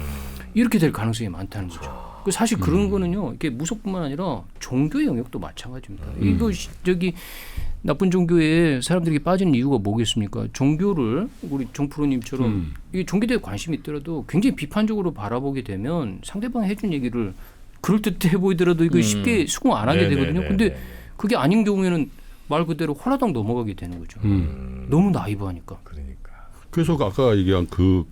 이렇게 될 가능성이 많다는 거죠. 사실 그런 거는요. 이게 무속뿐만 아니라 종교의 영역도 마찬가지입니다. 이거 저기 나쁜 종교에 사람들이 빠지는 이유가 뭐겠습니까? 종교를 우리 정프로님처럼 이 종교에 대해 관심이 있더라도 굉장히 비판적으로 바라보게 되면 상대방이 해준 얘기를 그럴듯해 보이더라도 이거 쉽게 수긍 안 하게 되거든요. 근데 그게 아닌 경우에는 말 그대로 홀라당 넘어가게 되는 거죠. 너무 나이브하니까. 그러니까. 그래서 아까 얘기한 그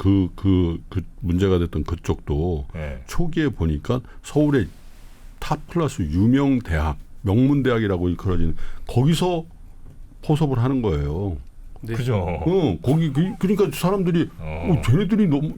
문제가 됐던 그쪽도 네. 초기에 보니까 서울의 탑 클래스 유명 대학, 명문 대학이라고 일컬어지는 거기서 포섭을 하는 거예요. 네. 그죠. 거기 그러니까 사람들이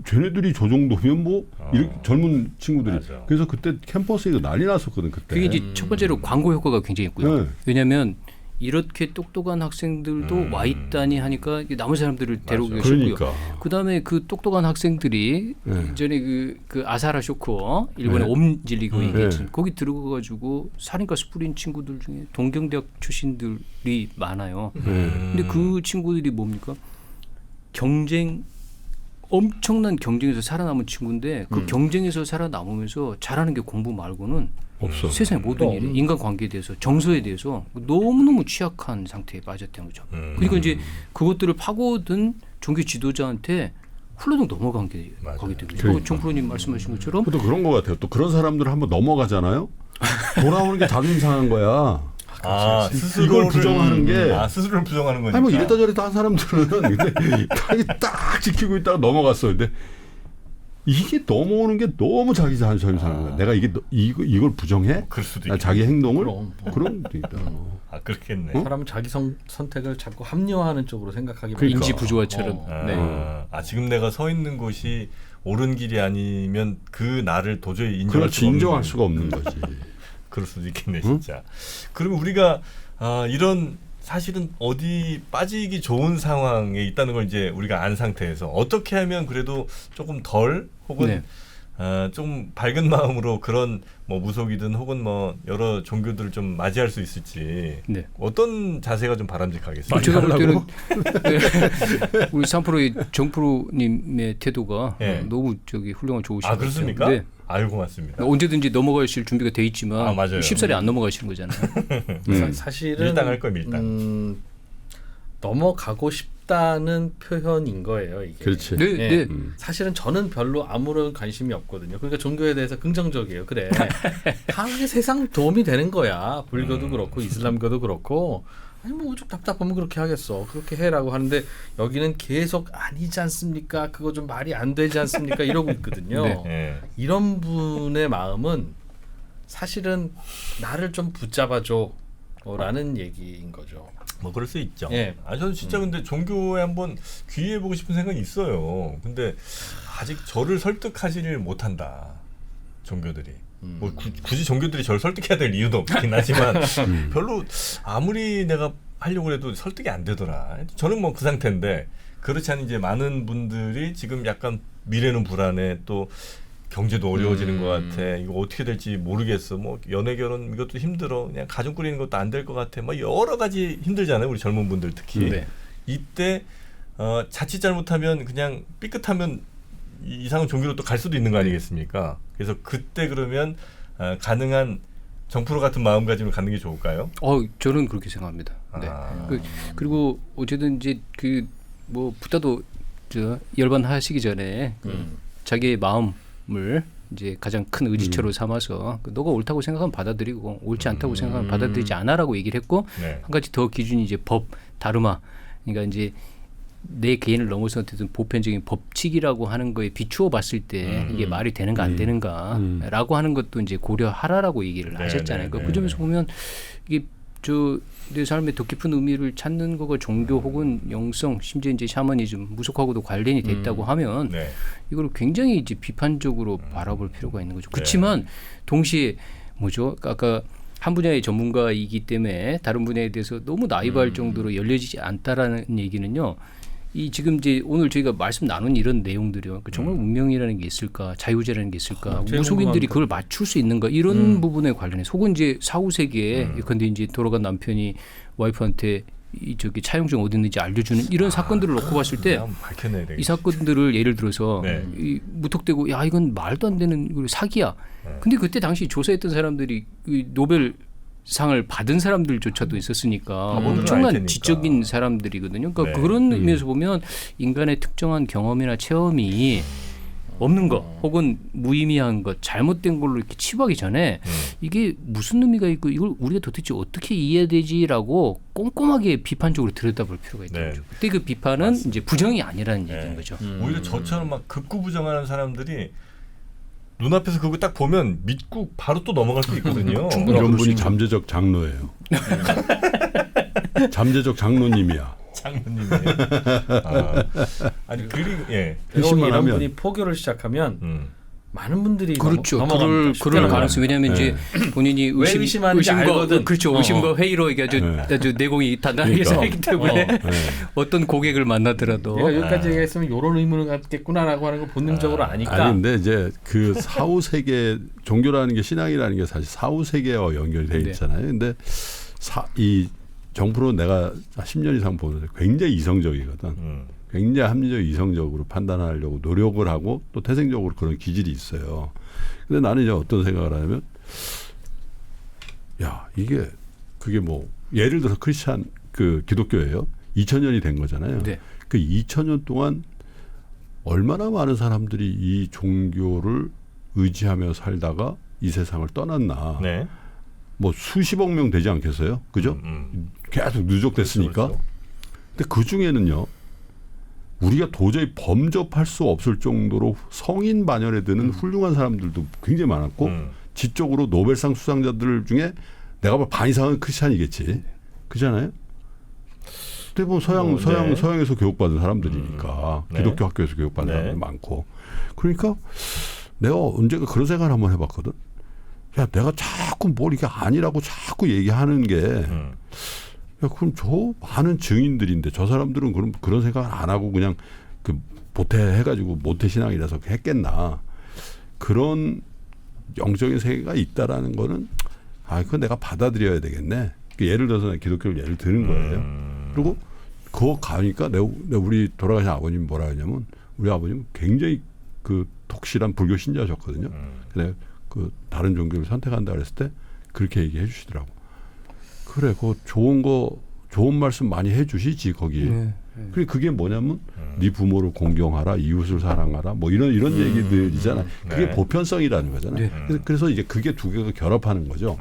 쟤네들이 저 정도면 뭐 이렇게 젊은 친구들이 맞아. 그래서 그때 캠퍼스에 난리 났었거든 그때. 그게 이제 첫 번째로 광고 효과가 굉장히 있고요. 네. 왜냐하면 이렇게 똑똑한 학생들도 와 있다니 하니까 이게 남은 사람들을 데려오기가 쉽고요. 그러니까. 그다음에 그 똑똑한 학생들이 네. 전에 그 아사라 쇼코 일본의 네. 옴질리고 네. 얘기했잖아요. 거기 들어가가지고 살인가스 뿌린 친구들 중에 동경대학 출신들이 많아요. 근데 그 친구들이 뭡니까? 엄청난 경쟁에서 살아남은 친구인데 그 경쟁에서 살아남으면서 잘하는 게 공부 말고는 없어. 세상의 모든 일에 인간관계에 대해서 정서에 대해서 너무너무 취약한 상태에 빠졌다는 거죠. 그러니까 이제 그것들을 파고든 종교 지도자한테 훌러덩 넘어간 게 맞아요. 거기 되거든요. 그러니까. 정프로님 말씀하신 것처럼 또 그런 것 같아요. 또 그런 사람들을 한번 넘어가잖아요. 돌아오는 게 자존심 상한 거야. 이걸 부정하는 게 스스로를 부정하는 거니까. 아니 뭐 이랬다 저랬다 한 사람들은 근데 딱 지키고 있다가 넘어갔어. 근데 이게 넘어오는 게 너무 자기 자존심 상한 거야. 내가 이걸 부정해? 그럴 수도 있겠네. 자기 행동을? 그럼. 것도 있다. 그렇겠네. 사람은 자기 선택을 자꾸 합리화하는 쪽으로 생각하기 그러니까. 인지 부조화처럼. 네. 지금 내가 서 있는 곳이 옳은 길이 아니면 그 나를 도저히 인정할 수가 없는 인정할 수가 없는 거지. 그럴 수도 있겠네 진짜. 그러면 우리가 이런 사실은 어디 빠지기 좋은 상황에 있다는 걸 이제 우리가 안 상태에서 어떻게 하면 그래도 조금 덜 혹은 네. 좀 밝은 마음으로 그런 뭐 무속이든 혹은 뭐 여러 종교들을 좀 맞이할 수 있을지 네. 어떤 자세가 좀 바람직하겠습니까? 제가 볼 때는 우리 3프로의 정프로님의 태도가 네. 너무 훌륭한 좋으신 것 같아요. 그렇습니까? 네. 아유 고맙습니다. 언제든지 넘어가실 준비가 돼 있지만 맞아요. 쉽사리 안 넘어가시는 거잖아요. 사실은 밀당할 거예요, 밀당. 넘어가고 싶다는 표현인 거예요. 이게. 그렇지. 네, 네. 네. 사실은 저는 별로 아무런 관심이 없거든요. 그러니까 종교에 대해서 긍정적이에요. 그래. 다 세상 도움이 되는 거야. 불교도 그렇고 이슬람교도 그렇고. 아니 뭐 오죽 답답하면 그렇게 하겠어. 그렇게 해라고 하는데 여기는 계속 아니지 않습니까? 그거 좀 말이 안 되지 않습니까? 이러고 있거든요. 네. 이런 분의 마음은 사실은 나를 좀 붙잡아줘 라는 얘기인 거죠. 뭐 그럴 수 있죠. 예. 저는 진짜 근데 종교에 한번 귀의해보고 싶은 생각이 있어요. 근데 아직 저를 설득하지를 못한다. 종교들이. 뭐 굳이 종교들이 저를 설득해야 될 이유도 없긴 하지만 별로 아무리 내가 하려고 해도 설득이 안 되더라. 저는 뭐 그 상태인데 그렇지 않은 이제 많은 분들이 지금 약간 미래는 불안해 또 경제도 어려워지는 것 같아. 이거 어떻게 될지 모르겠어. 뭐 연애 결혼 이것도 힘들어. 그냥 가정 꾸리는 것도 안 될 것 같아. 뭐 여러 가지 힘들잖아요. 우리 젊은 분들 특히. 네. 이때 자칫 잘못하면 그냥 삐끗하면 이상한 종교로 또 갈 수도 있는 거 아니겠습니까? 그래서 그때 그러면 가능한 정프로 같은 마음가짐을 갖는 게 좋을까요? 저는 그렇게 생각합니다. 네. 그리고 어쨌든 이제 뭐 부다도 열반하시기 전에 자기의 마음을 이제 가장 큰 의지처로 삼아서 너가 옳다고 생각하면 받아들이고 옳지 않다고 생각하면 받아들이지 않아라고 얘기를 했고 네. 한 가지 더 기준이 이제 법 다르마. 그러니까 이제 내 개인을 넘어서 어쨌든 보편적인 법칙이라고 하는 거에 비추어 봤을 때 이게 말이 되는가 안 되는가라고 하는 것도 이제 고려하라라고 얘기를 하셨잖아요. 그러니까 그 점에서 보면 이게 내 삶의 더 깊은 의미를 찾는 거가 종교 혹은 영성, 심지어 이제 샤머니즘, 무속하고도 관련이 됐다고 하면 이걸 굉장히 이제 비판적으로 바라볼 필요가 있는 거죠. 그렇지만 동시에 뭐죠? 아까 한 분야의 전문가이기 때문에 다른 분야에 대해서 너무 나이브할 정도로 열려지지 않다라는 얘기는요. 이 지금 이제 오늘 저희가 말씀 나눈 이런 내용들이요. 정말 운명이라는 게 있을까, 자유제라는 게 있을까, 무속인들이 그걸 맞출 수 있는가 이런 부분에 관련해서 혹은 이제 사후 세계에 근데 이제 돌아간 남편이 와이프한테 저기 차용증 어디 있는지 알려주는 이런 사건들을 놓고 봤을 때 이 사건들을 예를 들어서 이 무턱대고 야 이건 말도 안 되는 사기야. 근데 그때 당시 조사했던 사람들이 이 노벨 상을 받은 사람들조차도 있었으니까 엄청난 지적인 사람들이거든요. 그러니까 그런 의미에서 보면 인간의 특정한 경험이나 체험이 없는 것 혹은 무의미한 것 잘못된 걸로 이렇게 치부하기 전에 이게 무슨 의미가 있고 이걸 우리가 도대체 어떻게 이해해야 되지라고 꼼꼼하게 비판적으로 들여다볼 필요가 있다는 거죠. 그때 그 비판은 맞습니다. 이제 부정이 아니라는 얘기인 거죠. 오히려 저처럼 막 극구 부정하는 사람들이 눈앞에서 그거 딱 보면 믿고 바로 또 넘어갈 수 있거든요. 이런 분이 잠재적 장로예요. 잠재적 장로님이야. 장로님이에요. 아니 그리고 이런 분이 포교를 시작하면 많은 분들이 그렇죠. 그럴 가능성. 왜냐하면 이제 본인이 의심하는지 알거든. 그렇죠. 의심과 회의로 이게 아주 내공이 단단하게 쌓이기 때문에 어떤 고객을 만나더라도 내가 여기까지 얘기했으면 이런 의문을 갖겠구나라고 하는 걸 본능적으로 아니까. 아니 근데 이제 그 사후 세계 종교라는 게 신앙이라는 게 사실 사후 세계와 연결돼 있잖아요. 근데 이 정프로 내가 10년 이상 보는데 굉장히 이성적이거든. 굉장히 합리적 이성적으로 판단하려고 노력을 하고 또 태생적으로 그런 기질이 있어요. 근데 나는 이제 어떤 생각을 하냐면 야 이게 그게 뭐 예를 들어서 크리스찬 그 기독교예요. 2000년이 된 거잖아요. 네. 그 2000년 동안 얼마나 많은 사람들이 이 종교를 의지하며 살다가 이 세상을 떠났나. 네. 뭐 수십억 명 되지 않겠어요? 그죠? 계속 누적됐으니까. 그렇죠. 근데 그 중에는요. 우리가 도저히 범접할 수 없을 정도로 성인 반열에 드는 훌륭한 사람들도 굉장히 많았고 지적으로 노벨상 수상자들 중에 내가 볼 반 이상은 크리스찬이겠지. 그렇잖아요? 대부분 서양에서 교육받은 사람들이니까 기독교 학교에서 교육받은 사람들 많고. 그러니까 내가 언제가 그런 생각을 한번 해봤거든. 야, 내가 자꾸 뭘 이게 아니라고 자꾸 얘기하는 게 야, 그럼 저 많은 증인들인데 저 사람들은 그런 생각을 안 하고 그냥 그 모태해가지고 모태신앙이라서 했겠나. 그런 영적인 세계가 있다라는 거는 그건 내가 받아들여야 되겠네. 예를 들어서 기독교를 예를 드는 거예요. 그리고 그거 가니까 우리 돌아가신 아버님 뭐라 하냐면 우리 아버님은 굉장히 그 독실한 불교 신자셨거든요. 근데 그 다른 종교를 선택한다 그랬을 때 그렇게 얘기해 주시더라고. 그래, 그 좋은 말씀 많이 해주시지 거기에. 그래 그게 뭐냐면 네 부모를 공경하라, 이웃을 사랑하라, 뭐 이런 얘기들이잖아. 그게 보편성이라는 거잖아요. 그래서 이제 그게 두 개가 결합하는 거죠.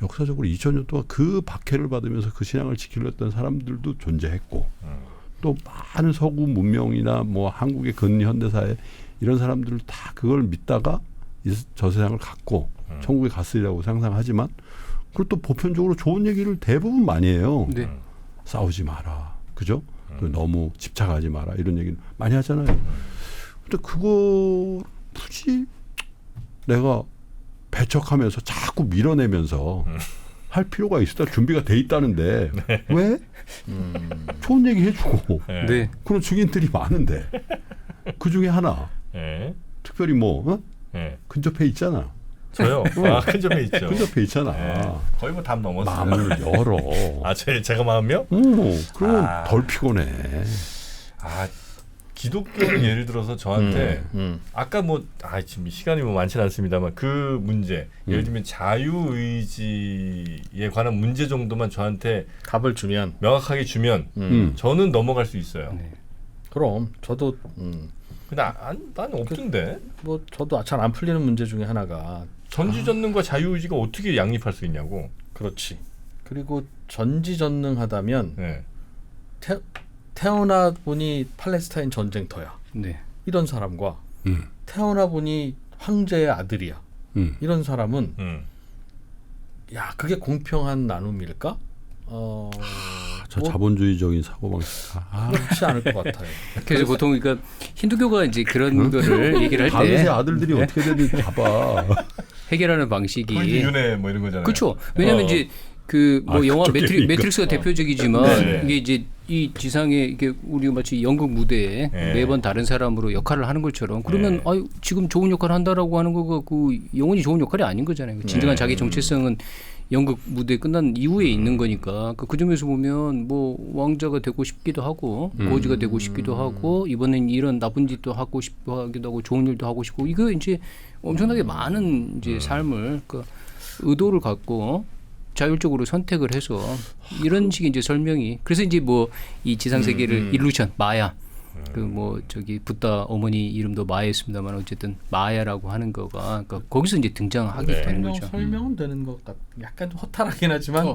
역사적으로 2000년 동안 그 박해를 받으면서 그 신앙을 지키려던 사람들도 존재했고, 또 많은 서구 문명이나 뭐 한국의 근현대사에 이런 사람들 다 그걸 믿다가 저 세상을 갔고 천국에 갔으리라고 상상하지만. 그리고 또 보편적으로 좋은 얘기를 대부분 많이 해요. 네. 싸우지 마라. 그죠? 너무 집착하지 마라. 이런 얘기를 많이 하잖아요. 근데 그거 굳이 내가 배척하면서 자꾸 밀어내면서 할 필요가 있을까? 준비가 돼 있다는데 왜? 좋은 얘기 해주고 그런 증인들이 많은데 그중에 하나 특별히 뭐 근접해 있잖아. 저요? 근접해 있죠. 근접해 있잖아. 거의 뭐 답 넘었어요. 마음을 열어. 제가 마음이요? 그러면 덜 피곤해. 기독교는 예를 들어서 저한테 아까 뭐 지금 시간이 뭐 많지는 않습니다만 그 문제 예를 들면 자유의지에 관한 문제 정도만 저한테 답을 주면 명확하게 주면 저는 넘어갈 수 있어요. 그럼 저도 근데 난 없던데. 뭐 저도 잘 안 풀리는 문제 중에 하나가 전지전능과 자유의지가 어떻게 양립할 수 있냐고. 그렇지. 그리고 전지전능하다면 태어나 보니 팔레스타인 전쟁터야. 네. 이런 사람과 태어나 보니 황제의 아들이야. 이런 사람은 야 그게 공평한 나눔일까? 저 뭐, 자본주의적인 사고방식. 그렇지 않을 것 같아요. 그래서 보통 그러니까 힌두교가 이제 그런 거를 얘기를 할 다윗의 때 아들들이 어떻게 되는지 봐봐. 해결하는 방식이 윤회 뭐 이런 거잖아요. 그렇죠. 왜냐하면 이제 그 뭐 영화 그쪽 얘기니까. 매트릭스가 대표적이지만 네. 이게 이제 이 지상에 이게 우리가 마치 연극 무대에 네. 매번 다른 사람으로 역할을 하는 것처럼 그러면 네. 아유 지금 좋은 역할을 한다라고 하는 거가 그 영원히 좋은 역할이 아닌 거잖아요. 진정한 자기 정체성은 연극 무대 끝난 이후에 있는 거니까 그 점에서 보면 뭐 왕자가 되고 싶기도 하고 고지가 되고 싶기도 하고 이번엔 이런 나쁜 짓도 하고 싶어 하기도 하고 좋은 일도 하고 싶고 이거 이제 엄청나게 많은 이제 삶을 그 의도를 갖고 자율적으로 선택을 해서 이런 식의 이제 설명이 그래서 이제 뭐 이 지상 세계를 일루션 마야 그 뭐 저기 붓다 어머니 이름도 마야였습니다만 어쨌든 마야라고 하는 거가 그러니까 거기서 이제 등장하게 네. 되는 거죠. 설명은 되는 것 같. 약간 좀 허탈하긴 하지만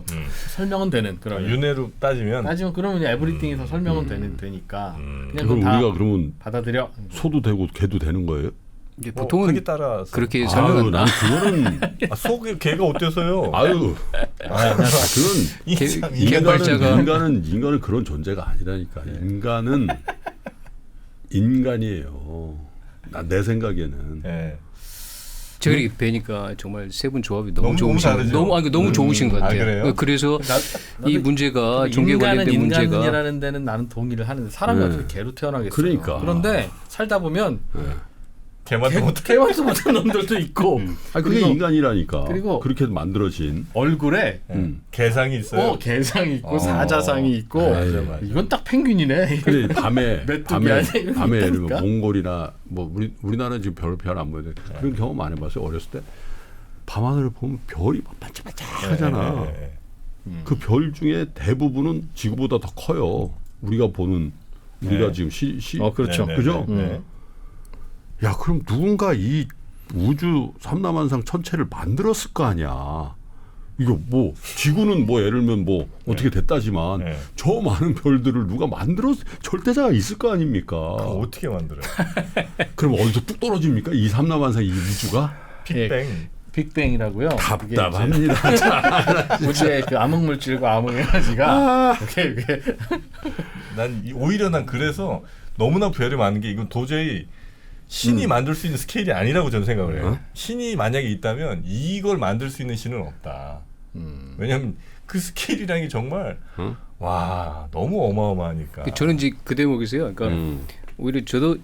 설명은 되는 그런. 윤회로 따지면 그러면 에브리띵에서 설명은 되니까 그냥 그럼 그건 다 우리가 그러면 받아들여. 소도 되고 개도 되는 거예요? 이제 뭐 보통은 크기 따라 그렇게 아유, 설명은 난 그거는 속에 개가 어때서요? 아유, 그건 개발자가 인간은 그런 존재가 아니라니까. 인간은 인간이에요. 내 생각에는. 네. 제가 이렇게 뵈니까 정말 세 분 조합이 너무 너무 좋으신 것 다르죠? 너무 너무 좋으신 것 같아요. 그래요? 그래서 이 문제가 종교에 인간은 관련된 문제가 인간이라는 데는 나는 동의를 하는데 사람이 네. 어떻게 개로 태어나겠어요. 그러니까. 그런데 살다 보면 개만도 못 개만도 못한 놈들도 있고 아니, 그게 그리고 인간이라니까. 그리고 그렇게 만들어진. 얼굴에 개상이 있어요. 개상이 있고 사자상이 있고 맞아, 맞아. 이건 딱 펭귄이네. 근데 밤에 메뚜기 아니야? 이런 거 밤에 예를 있다니까? 들면 몽골이나 뭐 우리나라는 지금 별 안 보여요. 그런 경험 안 해봤어요. 어렸을 때 밤하늘을 보면 별이 막 반짝반짝하잖아. 네. 그 별 중에 대부분은 지구보다 더 커요. 우리가 보는 우리가 지금 그렇죠. 네, 네, 그죠? 네, 네. 야, 그럼 누군가 이 우주 삼라만상 천체를 만들었을 거 아니야. 이거 뭐 지구는 뭐 예를 들면 뭐 어떻게 됐다지만 네. 저 많은 별들을 누가 절대자가 있을 거 아닙니까? 그거 어떻게 만들어요? 그럼 어디서 뚝 떨어집니까? 이 삼라만상 이 우주가? 빅뱅. 빅뱅이라고요. 답답합니다. 우주의 그 암흑 물질과 암흑 에너지가 그게 오히려 난 그래서 너무나 별이 많은 게 이건 도저히 신이 만들 수 있는 스케일이 아니라고 저는 생각을 해요. 신이 만약에 있다면 이걸 만들 수 있는 신은 없다. 왜냐하면 그 스케일이라는 게 정말 와 너무 어마어마하니까. 저는 이제 그 대목이세요. 그러니까 오히려 저도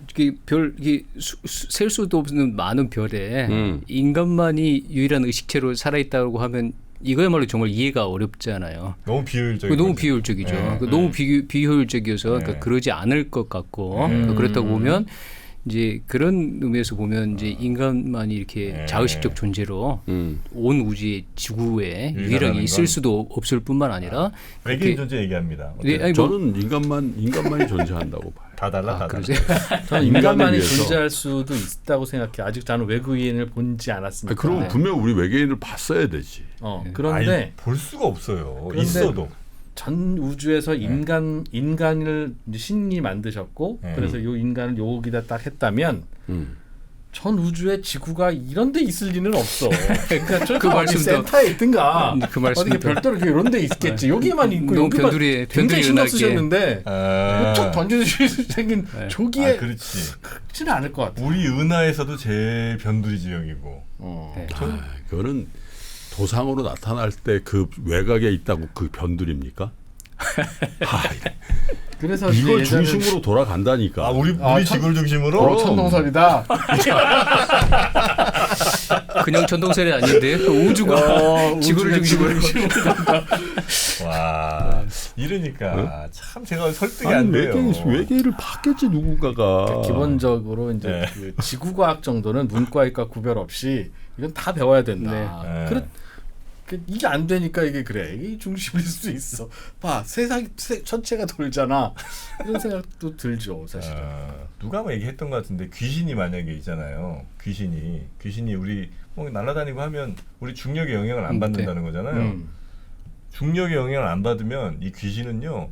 셀 수도 없는 많은 별에 인간만이 유일한 의식체로 살아있다고 하면 이거야말로 정말 이해가 어렵잖아요. 너무 비효율적이죠. 너무 비효율적이죠. 너무 비효율적이어서 그러니까 그러지 않을 것 같고 그렇다고 보면 이제 그런 의미에서 보면 이제 인간만이 이렇게 자의식적 존재로 온 우주의 지구에 유일하게 있을 수도 없을 뿐만 아니라 외계인 존재 얘기합니다. 네, 아니, 저는 인간만이 존재한다고 봐요. 다 달라. 다 그러세요? 저는 인간을 인간만이 위해서. 존재할 수도 있다고 생각해요. 아직 저는 외국인을 본지 않았으니까. 그럼 분명 우리 외계인을 봤어야 되지. 그런데 아니, 볼 수가 없어요. 그런데 있어도. 전 우주에서 인간을 이제 신이 만드셨고 그래서 요 인간을 여기다 딱 했다면 전 우주에 지구가 이런 데 있을 리는 없어. 그러니까 저 그 말씀도- 센터에 있든가 그 말씀도- 어떻게 별도로 이런 데 있겠지. 여기만 있고 너무 여기만 변두리에 굉장히 신경 은하계. 쓰셨는데 쭉 던져주실 생긴 조기에 그렇지. 그렇지는 않을 것 같아. 우리 은하에서도 제일 변두리 지역이고. 네. 그거는 도상으로 나타날 때 그 외곽에 있다고 그 변두리입니까? 그래서 이걸 이제 예전에 중심으로 돌아간다니까. 우리 지구를 중심으로. 그럼. 천동설이다. 그냥 전동설이 아닌데 우주가 지구를 중심으로 와 이러니까 참 제가 설득이 아니, 안 돼요. 외계인을 봤겠지 누군가가. 기본적으로 이제 네. 그 지구과학 정도는 문과학과 구별 없이 이건 다 배워야 된다. 네. 이게 안 되니까 이게 그래. 이게 중심일 수 있어. 봐, 세상 전체가 돌잖아. 이런 생각도 들죠, 사실은. 누가 뭐 얘기했던 것 같은데 귀신이 만약에 있잖아요. 귀신이 우리 뭐 날아다니고 하면 우리 중력에 영향을 안 받는다는 거잖아요. 중력의 영향을 안 받으면 이 귀신은요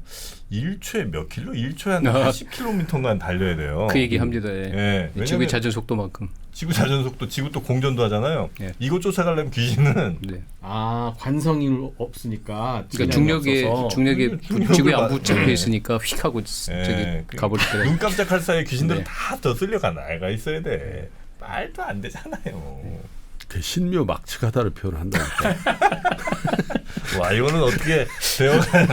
1초에 몇 킬로? 1초에 한 80km만 달려야 돼요. 그 얘기 합니다. 예. 예. 지구의 자전 속도만큼. 지구 자전 속도, 지구 또 공전도 하잖아요. 예. 이거 쫓아가려면 귀신은 네. 아 관성이 없으니까 그러니까 중력에 지구에 안 붙잡혀 있으니까 휙 하고 저기 가버릴 때 눈 깜짝할 사이에 귀신들은 네. 다 더 쓸려가 나가 있어야 돼. 말도 안 되잖아요. 그 신묘막측하다를 표현한다니까. 와 이거는 어떻게 배워가는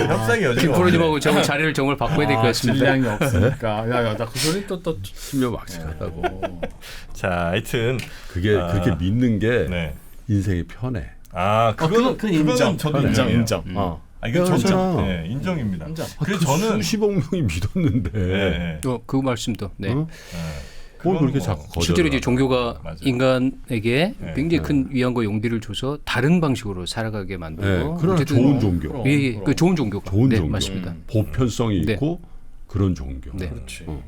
협상이 여지가 김프로님하고 저 자리를 정말 바꿔야 될 것 같습니다. 질량이 없으니까. 야야 나 그 소리 또 신묘막측하다고. 자, 하여튼 그렇게 믿는 게 네. 인생이 편해. 아, 그건 인정. 저도 인정. 인정해요. 인정. 아, 이거 그렇잖아. 저도 네, 인정입니다. 인정. 그래서 그 저는 수십억 명이 믿었는데 네. 그 말씀도. 네. 어? 그건 뭘 그렇게 뭐 자꾸 거절을 실제로 이제 하나. 종교가 맞아요. 인간에게 네. 굉장히 큰 위안과 용기를 줘서 다른 방식으로 살아가게 만들고. 네, 그러나 어쨌든 좋은 종교, 예, 예, 그 좋은 종교가. 좋은 네, 종교, 맞습니다. 보편성이 네. 있고 그런 종교. 네. 그렇지. 어.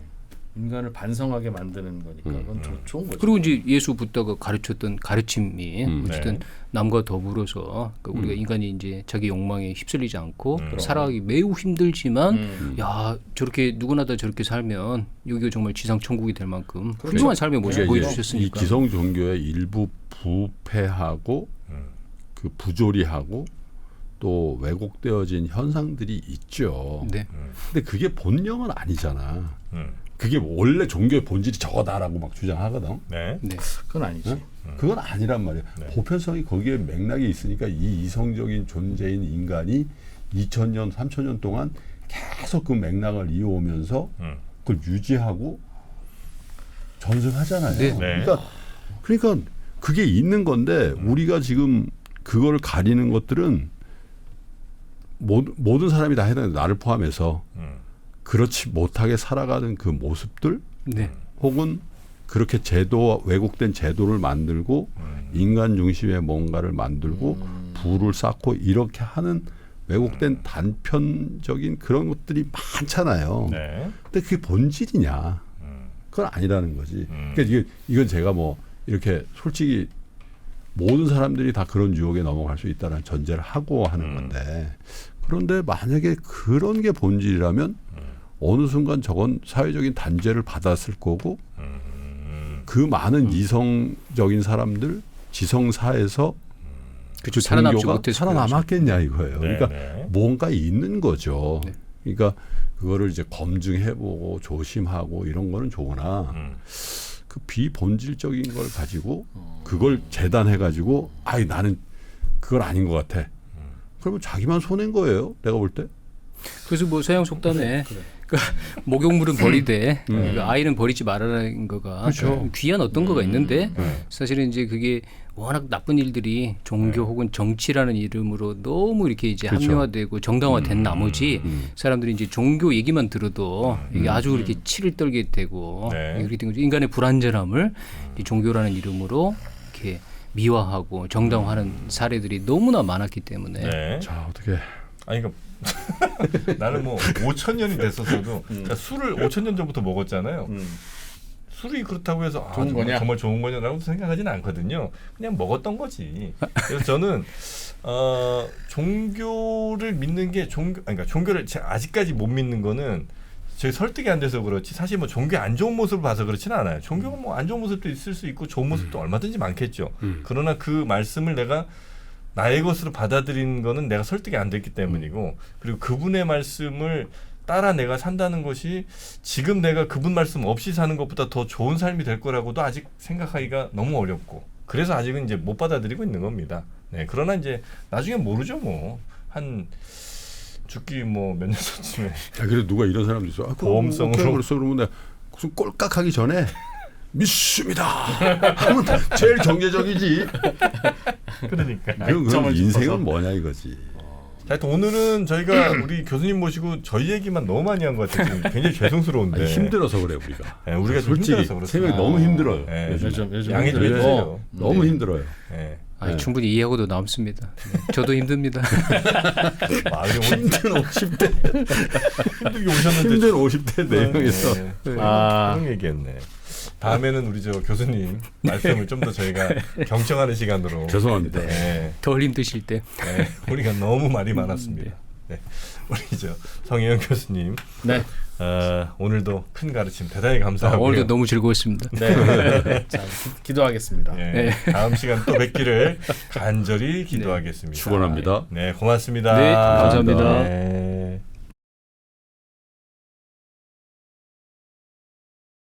인간을 반성하게 만드는 거니까 그건 좋은 거죠. 그리고 이제 예수 부다가 가르쳤던 가르침이 어쨌든 네. 남과 더불어서 그러니까 우리가 인간이 이제 자기 욕망에 휩쓸리지 않고 그럼. 살아가기 매우 힘들지만 야 저렇게 누구나 다 저렇게 살면 여기가 정말 지상 천국이 될 만큼 훌륭한 삶의 모습 그러니까 이제 보여주셨으니까. 이 기성 종교의 일부 부패하고 그 부조리하고 또 왜곡되어진 현상들이 있죠. 네. 근데 그게 본령은 아니잖아. 그게 원래 종교의 본질이 저거다라고 막 주장하거든. 네. 네. 그건 아니지. 그건 아니란 말이야. 네. 보편성이 보편성이 거기에 맥락이 있으니까 이 이성적인 존재인 인간이 2000년, 3000년 동안 계속 그 맥락을 이어오면서 그걸 유지하고 전승하잖아요. 네. 그러니까 그게 있는 건데 우리가 지금 그걸 가리는 것들은 모든 사람이 다 해야 되는데 나를 포함해서 그렇지 못하게 살아가는 그 모습들 네. 혹은 그렇게 왜곡된 제도를 만들고 인간 중심의 뭔가를 만들고 부를 쌓고 이렇게 하는 왜곡된 단편적인 그런 것들이 많잖아요. 네. 근데 그게 본질이냐? 그건 아니라는 거지. 그러니까 이건 제가 뭐 이렇게 솔직히 모든 사람들이 다 그런 유혹에 넘어갈 수 있다는 전제를 하고 하는 건데 그런데 만약에 그런 게 본질이라면 어느 순간 저건 사회적인 단죄를 받았을 거고 그 많은 이성적인 사람들 지성사에서 그쵸, 살아남지 종교가 못했을 살아남았겠냐 이거예요. 네, 그러니까 네. 뭔가 있는 거죠. 네. 그러니까 그거를 이제 검증해보고 조심하고 이런 거는 좋으나 그 비본질적인 걸 가지고 그걸 재단해가지고 아이 나는 그건 아닌 것 같아. 그러면 자기만 손해인 거예요. 내가 볼 때. 그래서 뭐 서양 속담에 그 목욕물은 버리되 그 아이는 버리지 말아라는 거가 그렇죠. 귀한 어떤 거가 있는데 사실은 이제 그게 워낙 나쁜 일들이 종교 혹은 정치라는 이름으로 너무 이렇게 이제 그렇죠. 합리화되고 정당화된 나머지 사람들이 이제 종교 얘기만 들어도 이게 아주 이렇게 치를 떨게 되고 네. 이렇게 된 거죠. 인간의 불안전함을 이 종교라는 이름으로 이렇게 미화하고 정당화하는 사례들이 너무나 많았기 때문에 네. 자 어떻게 아니 그러니까 나는 뭐 5,000년이 됐었어도 그러니까 술을 5,000년 전부터 먹었잖아요. 술이 그렇다고 해서 좋은 거냐? 정말 좋은 거냐라고 생각하지는 않거든요. 그냥 먹었던 거지. 그래서 저는 종교를 믿는 게 그러니까 종교를 제가 아직까지 못 믿는 거는 저희 설득이 안 돼서 그렇지 사실 뭐 종교의 안 좋은 모습을 봐서 그렇지는 않아요. 종교가 뭐 안 좋은 모습도 있을 수 있고 좋은 모습도 얼마든지 많겠죠. 그러나 그 말씀을 내가 나의 것으로 받아들이는 거는 내가 설득이 안 됐기 때문이고 그리고 그분의 말씀을 따라 내가 산다는 것이 지금 내가 그분 말씀 없이 사는 것보다 더 좋은 삶이 될 거라고도 아직 생각하기가 너무 어렵고 그래서 아직은 이제 못 받아들이고 있는 겁니다. 네, 그러나 이제 나중에 모르죠 뭐 한 죽기 뭐 몇 년 전쯤에 그래도 누가 이런 사람도 있어. 아, 보험성으로. 오케이, 그랬어 그러면 내가 무슨 꼴깍하기 전에 믿습니다. 하면 제일 정제적이지. 그러니까. 그럼 인생은 뭐냐 이거지. 자, 하여튼 오늘은 저희가 우리 교수님 모시고 저희 얘기만 너무 많이 한 것 같아요. 굉장히 죄송스러운데. 아니, 힘들어서 그래 우리가. 네, 우리가 좀 솔직히 힘들어서 그렇습니다. 새벽 너무 힘들어요. 네, 요즘 양해 좀 힘들어요. 해주세요. 너무 힘들어요. 네. 아니, 충분히 이해하고도 남습니다. 네, 저도 힘듭니다. 아, 오늘 힘든 50대 힘들게 오셨는데 힘든 50대 4명이서 네. 아. 그런 얘기했네. 다음에는 우리 저 교수님 말씀을 좀 더 저희가 경청하는 시간으로. 죄송합니다. 네. 덜 힘드실 때. 네. 우리가 너무 말이 많았습니다. 네. 우리 저 성혜영 교수님. 네. 오늘도 큰 가르침 대단히 감사하고요. 오늘도 너무 즐거웠습니다. 네. 자, 기도하겠습니다. 네. 네. 다음 시간 또 뵙기를 간절히 기도하겠습니다. 축원합니다. 네, 고맙습니다. 네, 감사합니다. 네.